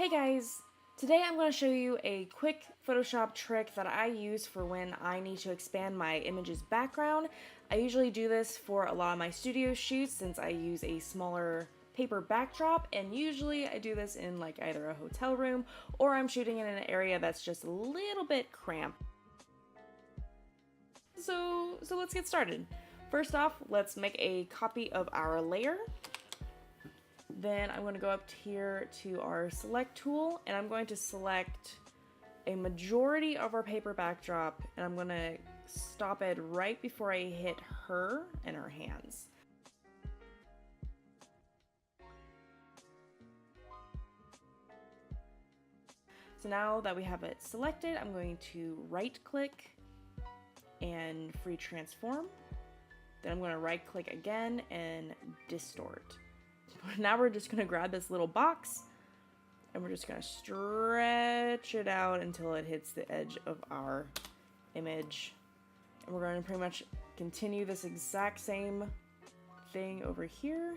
Hey guys! Today I'm going to show you a quick Photoshop trick that I use for when I need to expand my image's background. I usually do this for a lot of my studio shoots since I use a smaller paper backdrop, and usually I do this in like either a hotel room or I'm shooting in an area that's just a little bit cramped. So let's get started. First off, let's make a copy of our layer. Then I'm going to go up here to our select tool and I'm going to select a majority of our paper backdrop and I'm going to stop it right before I hit her and her hands. So now that we have it selected, I'm going to right click and free transform. Then I'm going to right click again and distort. Now we're just going to grab this little box and we're just going to stretch it out until it hits the edge of our image. And we're going to pretty much continue this exact same thing over here.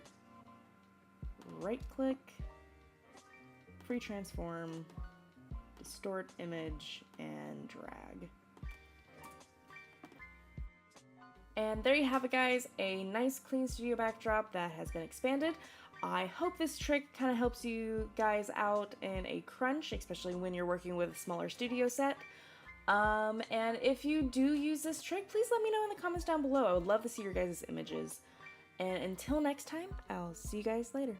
Right click, free transform, distort image, and drag. And there you have it, guys, a nice clean studio backdrop that has been expanded. I hope this trick kind of helps you guys out in a crunch, especially when you're working with a smaller studio set. And if you do use this trick, please let me know in the comments down below. I would love to see your guys' images. And until next time, I'll see you guys later.